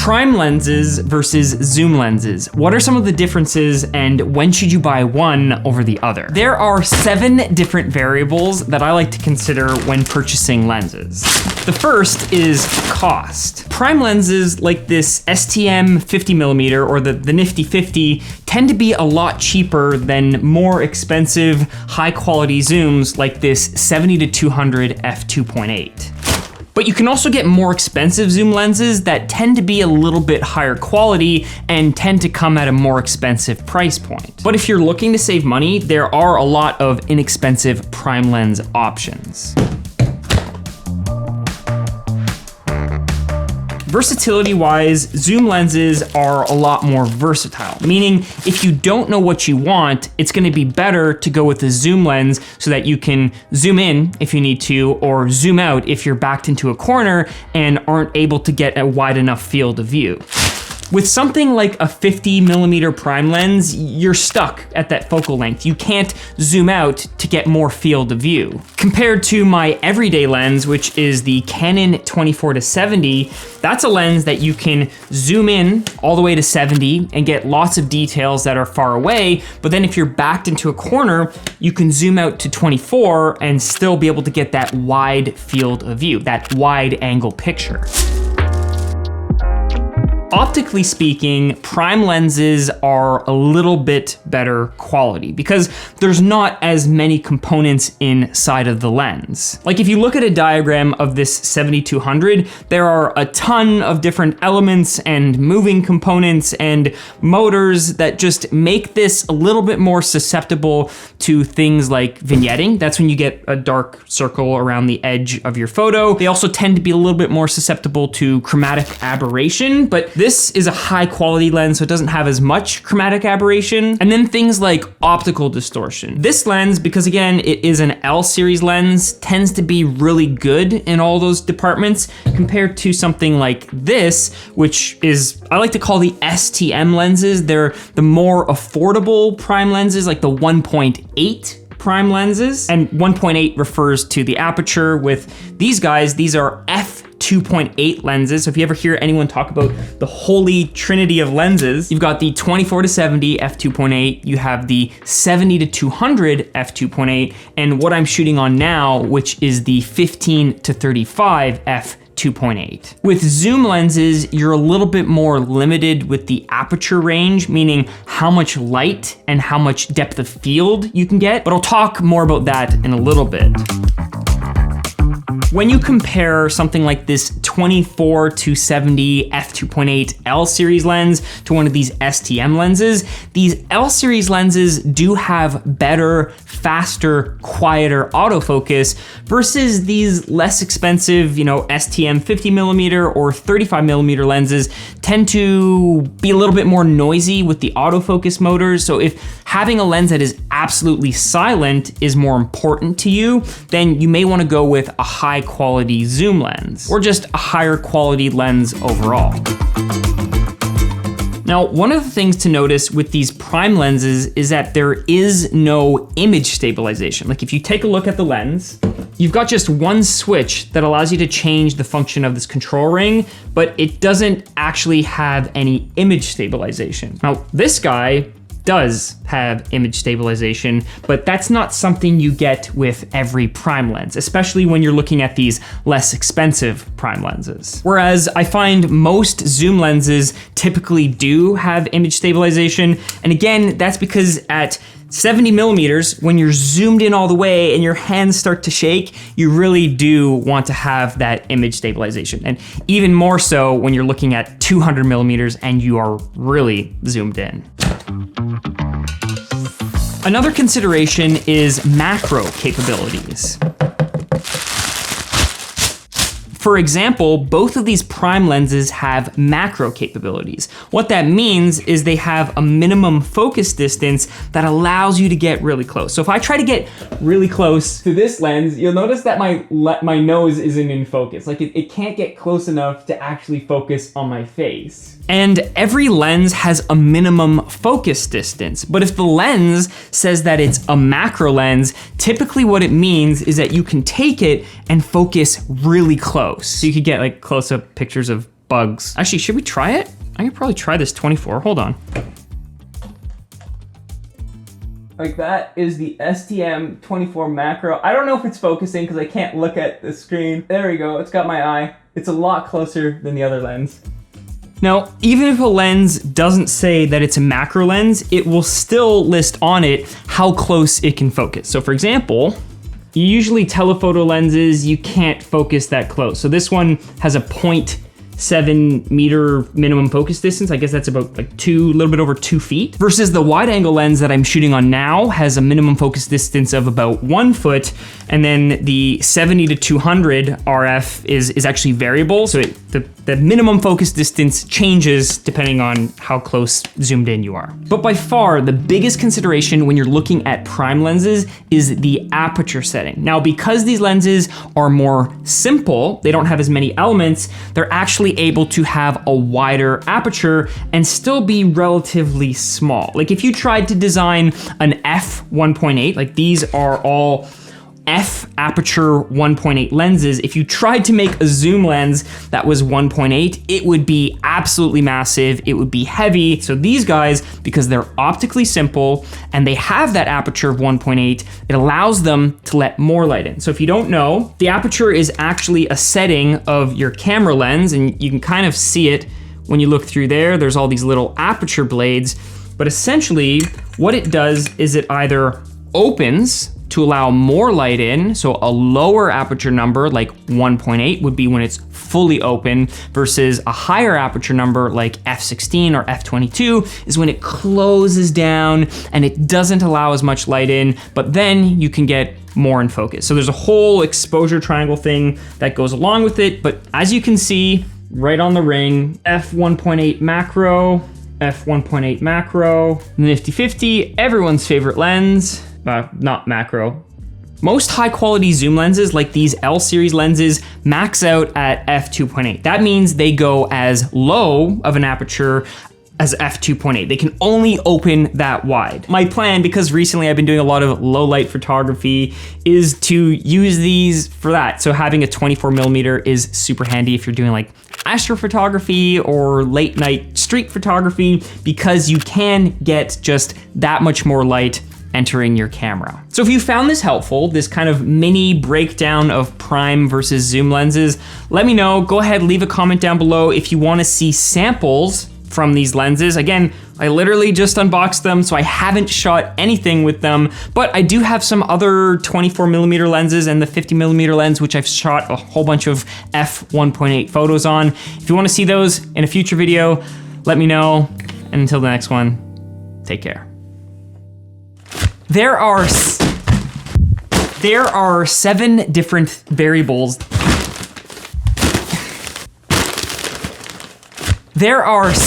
Prime lenses versus zoom lenses. What are some of the differences and when should you buy one over the other? There are 7 different variables that I like to consider when purchasing lenses. The first is cost. Prime lenses like this STM 50mm or the nifty 50 tend to be a lot cheaper than more expensive high quality zooms like this 70-200 f2.8. But you can also get more expensive zoom lenses that tend to be a little bit higher quality and tend to come at a more expensive price point. But if you're looking to save money, there are a lot of inexpensive prime lens options. Versatility wise, zoom lenses are a lot more versatile, meaning if you don't know what you want, it's gonna be better to go with a zoom lens so that you can zoom in if you need to, or zoom out if you're backed into a corner and aren't able to get a wide enough field of view. With something like a 50mm prime lens, you're stuck at that focal length. You can't zoom out to get more field of view. Compared to my everyday lens, which is the Canon 24-70, that's a lens that you can zoom in all the way to 70 and get lots of details that are far away, but then if you're backed into a corner, you can zoom out to 24 and still be able to get that wide field of view, that wide angle picture. Optically speaking, prime lenses are a little bit better quality because there's not as many components inside of the lens. Like if you look at a diagram of this 70-200, there are a ton of different elements and moving components and motors that just make this a little bit more susceptible to things like vignetting. That's when you get a dark circle around the edge of your photo. They also tend to be a little bit more susceptible to chromatic aberration, but this is a high quality lens, so it doesn't have as much chromatic aberration. And then things like optical distortion. This lens, because again, it is an L series lens, tends to be really good in all those departments compared to something like this, which is, I like to call the STM lenses. They're the more affordable prime lenses, like the 1.8 prime lenses. And 1.8 refers to the aperture. With these guys, these are f2.8 lenses. So if you ever hear anyone talk about the holy trinity of lenses, you've got the 24-70 f2.8, you have the 70-200 f2.8, and what I'm shooting on now, which is the 15-35 f2.8. With zoom lenses, you're a little bit more limited with the aperture range, meaning how much light and how much depth of field you can get, but I'll talk more about that in a little bit. When you compare something like this 24-70 f2.8 L series lens to one of these STM lenses, these L series lenses do have better, faster, quieter autofocus versus these less expensive, STM 50mm or 35mm lenses tend to be a little bit more noisy with the autofocus motors. So if having a lens that is absolutely silent is more important to you, then you may want to go with a high quality zoom lens or just a higher quality lens overall. Now, one of the things to notice with these prime lenses is that there is no image stabilization. Like if you take a look at the lens, you've got just one switch that allows you to change the function of this control ring, but it doesn't actually have any image stabilization. Now, this guy does have image stabilization, but that's not something you get with every prime lens, especially when you're looking at these less expensive prime lenses. Whereas I find most zoom lenses typically do have image stabilization. And again, that's because at 70mm, when you're zoomed in all the way and your hands start to shake, you really do want to have that image stabilization. And even more so when you're looking at 200mm and you are really zoomed in. Another consideration is macro capabilities. For example, both of these prime lenses have macro capabilities. What that means is they have a minimum focus distance that allows you to get really close. So if I try to get really close to this lens, you'll notice that my nose isn't in focus. Like it can't get close enough to actually focus on my face. And every lens has a minimum focus distance. But if the lens says that it's a macro lens, typically what it means is that you can take it and focus really close. So you could get like close-up pictures of bugs. Actually, should we try it? I could probably try this 24, hold on. Like that is the STM24 macro. I don't know if it's focusing because I can't look at the screen. There we go, it's got my eye. It's a lot closer than the other lens. Now, even if a lens doesn't say that it's a macro lens, it will still list on it how close it can focus. So for example, usually telephoto lenses, you can't focus that close. So this one has a 0.7 meter minimum focus distance. I guess that's about like a little bit over 2 feet. Versus the wide angle lens that I'm shooting on now has a minimum focus distance of about 1 foot. And then the 70 to 200 RF is actually variable. So the minimum focus distance changes depending on how close zoomed in you are. But by far, the biggest consideration when you're looking at prime lenses is the aperture setting. Now, because these lenses are more simple, they don't have as many elements, they're actually able to have a wider aperture and still be relatively small. Like if you tried to design an f1.8, like these are all f aperture 1.8 lenses, if you tried to make a zoom lens that was 1.8, it would be absolutely massive, it would be heavy. So these guys, because they're optically simple and they have that aperture of 1.8, it allows them to let more light in. So if you don't know, the aperture is actually a setting of your camera lens, and you can kind of see it when you look through there. There's all these little aperture blades, but essentially what it does is it either opens to allow more light in, so a lower aperture number like 1.8 would be when it's fully open, versus a higher aperture number like f16 or f22 is when it closes down and it doesn't allow as much light in, but then you can get more in focus. So there's a whole exposure triangle thing that goes along with it, but as you can see right on the ring, f1.8 macro, f1.8 macro, nifty 50, everyone's favorite lens. Not macro. Most high quality zoom lenses like these L series lenses max out at f2.8. That means they go as low of an aperture as f2.8. They can only open that wide. My plan, because recently I've been doing a lot of low light photography, is to use these for that. So having a 24mm is super handy if you're doing like astrophotography or late night street photography, because you can get just that much more light entering your camera. So if you found this helpful, this kind of mini breakdown of prime versus zoom lenses, let me know. Go ahead, leave a comment down below if you want to see samples from these lenses. Again, I literally just unboxed them, so I haven't shot anything with them, but I do have some other 24mm lenses and the 50mm lens, which I've shot a whole bunch of f1.8 photos on. If you want to see those in a future video, let me know. And until the next one, take care. There are 7 different variables. There are